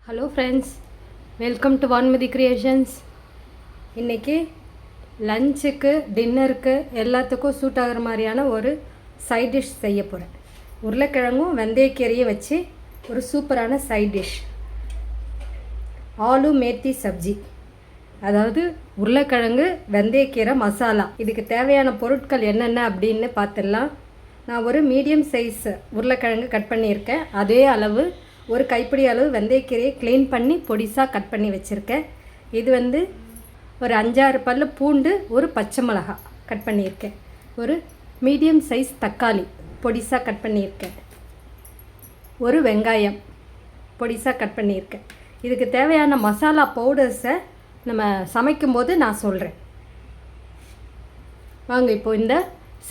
Hello friends, welcome to Vanmathi creations. இன்றைக்கி லஞ்சுக்கு டின்னருக்கு எல்லாத்துக்கும் சூட் ஆகிற மாதிரியான ஒரு சைட் டிஷ் செய்ய போகிறேன். உருளைக்கிழங்கும் வெந்தயக்கீரையும் வச்சு ஒரு சூப்பரான சைட் டிஷ், ஆலு மேத்தி சப்ஜி. அதாவது உருளைக்கிழங்கு வெந்தயக்கீரை மசாலா. இதுக்கு தேவையான பொருட்கள் என்னென்ன அப்படின்னு பார்த்துடலாம். நான் ஒரு மீடியம் சைஸ் உருளைக்கிழங்கு கட் பண்ணியிருக்கேன். அதே அளவு ஒரு கைப்பிடி அளவு வெந்தயக்கீரையை க்ளீன் பண்ணி பொடிசாக கட் பண்ணி வச்சுருக்கேன். இது ஒரு 5-6 பல்லு பூண்டு, ஒரு பச்சை மிளகா கட் பண்ணியிருக்கேன். ஒரு மீடியம் சைஸ் தக்காளி பொடிசாக கட் பண்ணியிருக்கேன். ஒரு வெங்காயம் பொடிசாக கட் பண்ணியிருக்கேன். இதுக்கு தேவையான மசாலா பவுடர்ஸை நம்ம சமைக்கும்போது நான் சொல்கிறேன். வாங்க இப்போ இந்த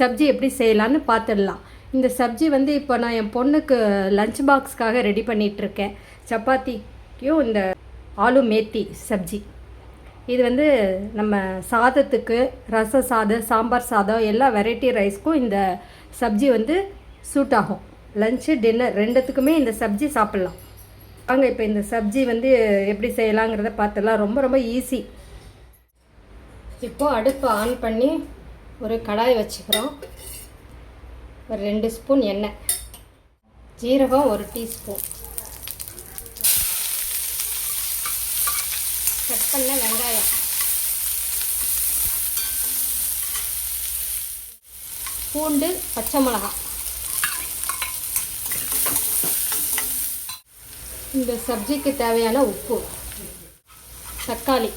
சப்ஜி எப்படி செய்யலான்னு பார்த்துடலாம். இந்த சப்ஜி இப்போ நான் என் பொண்ணுக்கு லஞ்ச் பாக்ஸ்க்காக ரெடி பண்ணிகிட்ருக்கேன். சப்பாத்திக்கும் இந்த ஆலு மேத்தி சப்ஜி. இது நம்ம சாதத்துக்கு, ரச சாதம், சாம்பார் சாதம், எல்லா வெரைட்டி ரைஸ்க்கும் இந்த சப்ஜி சூட் ஆகும். லஞ்சு டின்னர் ரெண்டுத்துக்குமே இந்த சப்ஜி சாப்பிட்லாம். வாங்க இப்போ இந்த சப்ஜி எப்படி செய்யலாங்கிறத பார்த்துடலாம். ரொம்ப ரொம்ப ஈஸி. இப்போது அடுப்பு ஆன் பண்ணி ஒரு கடாய் வச்சுக்கிறோம். ஒரு 2 ஸ்பூன் எண்ணெய், ஜீரகம் 1 டீஸ்பூன், கட் பண்ண வெங்காயம், பூண்டு, பச்சை மிளகாய். இந்த சப்ஜிக்கு தேவையான உப்பு, தக்காளி,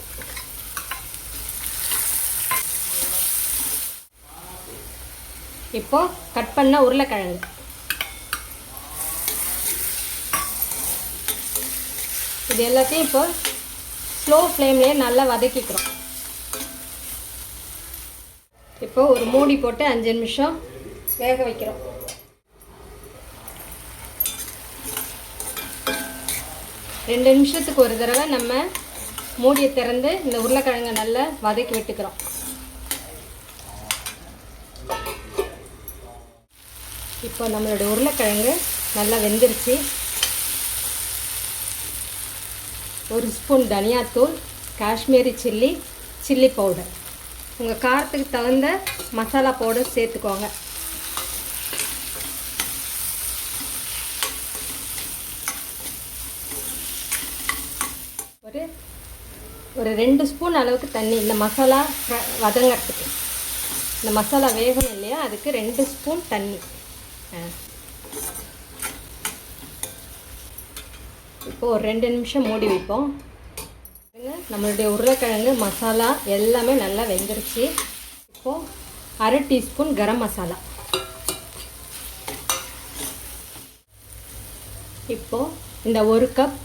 இப்போ கட் பண்ண உருளைக்கிழங்கு, இது எல்லாத்தையும் இப்போ ஸ்லோ ஃப்ளேம்லேயே நல்லா வதக்கிக்கிறோம். இப்போ ஒரு மூடி போட்டு 5 நிமிஷம் வேக வைக்கிறோம். ரெண்டு நிமிஷத்துக்கு ஒரு தடவை நம்ம மூடியை திறந்து இந்த உருளைக்கிழங்கை நல்லா வதக்கி விட்டுக்கிறோம். இப்போ நம்மளோட உருளைக்கிழங்கு நல்லா வெந்துருச்சு. 1 ஸ்பூன் தனியாத்தூள், காஷ்மீரி சில்லி பவுடர், உங்கள் காரத்துக்கு தகுந்த மசாலா பவுடர் சேர்த்துக்கோங்க. ஒரு 2 ஸ்பூன் அளவுக்கு தண்ணி, இந்த மசாலா வதங்கிறதுக்கு. இந்த மசாலா வேகணும் இல்லையா, அதுக்கு 2 ஸ்பூன் தண்ணி. இப்போ ஒரு 2 நிமிஷம் மூடி வைப்போம். நம்மளுடைய உருளைக்கிழங்கு மசாலா எல்லாமே நல்லா வெந்துருச்சு. இப்போது 1/2 டீஸ்பூன் கரம் மசாலா. இப்போது இந்த 1 கப்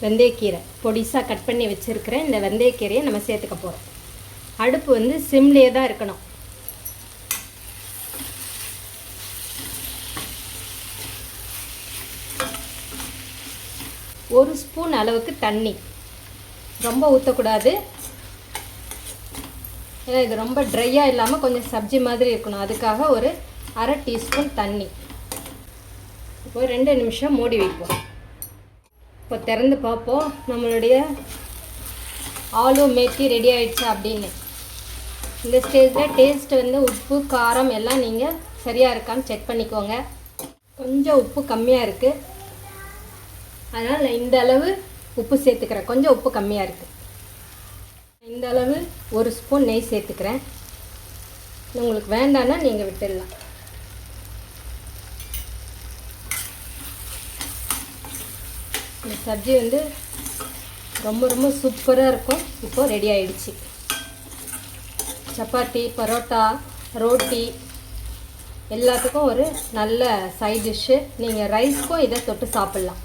வெந்தயக்கீரை பொடிசாக கட் பண்ணி வச்சுருக்கிறேன். இந்த வெந்தயக்கீரையை நம்ம சேர்த்துக்க போகிறோம். அடுப்பு சிம்லேயே தான் இருக்கணும். ஒரு ஸ்பூன் அளவுக்கு தண்ணி, ரொம்ப ஊற்றக்கூடாது. ஏன்னா இது ரொம்ப ட்ரையாக இல்லாமல் கொஞ்சம் சப்ஜி மாதிரி இருக்கணும். அதுக்காக ஒரு 1/2 டீஸ்பூன் தண்ணி. இப்போ 2 நிமிஷம் மூடி வைப்போம். இப்போ திறந்து பார்ப்போம் நம்மளுடைய ஆலு மேத்தி ரெடி ஆகிடுச்சா அப்படின்னு. இந்த ஸ்டேஜில் டேஸ்ட் உப்பு காரம் எல்லாம் நீங்கள் சரியாக இருக்கான்னு செக் பண்ணிக்கோங்க. கொஞ்சம் உப்பு கம்மியாக இருக்குது, அதனால் நான் இந்த அளவு உப்பு சேர்த்துக்கிறேன். கொஞ்சம் உப்பு கம்மியாக இருக்குது. இந்த அளவு 1 ஸ்பூன் நெய் சேர்த்துக்கிறேன். உங்களுக்கு வேண்டான்னா நீங்கள் விட்டுடலாம். இந்த சப்ஜி ரொம்ப ரொம்ப சூப்பராக இருக்கும். இப்போது ரெடி ஆகிடுச்சு. சப்பாத்தி, பரோட்டா, ரோட்டி எல்லாத்துக்கும் ஒரு நல்ல சைட் டிஷ்ஷு. நீங்கள் ரைஸ்க்கும் இதை தொட்டு சாப்பிட்லாம்.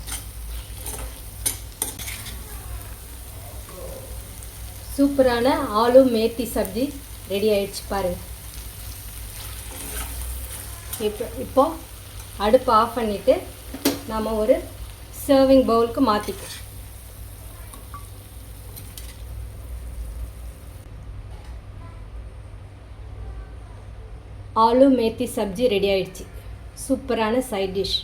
சூப்பரான ஆலு மேத்தி சப்ஜி ரெடி ஆகிடுச்சு பாருங்கள். இப்போ அடுப்பு ஆஃப் பண்ணிவிட்டு நாம் ஒரு சர்விங் பவுலுக்கு மாற்றிக்கலாம். ஆலு மேத்தி சப்ஜி ரெடி ஆகிடுச்சு. சூப்பரான சைட் டிஷ்.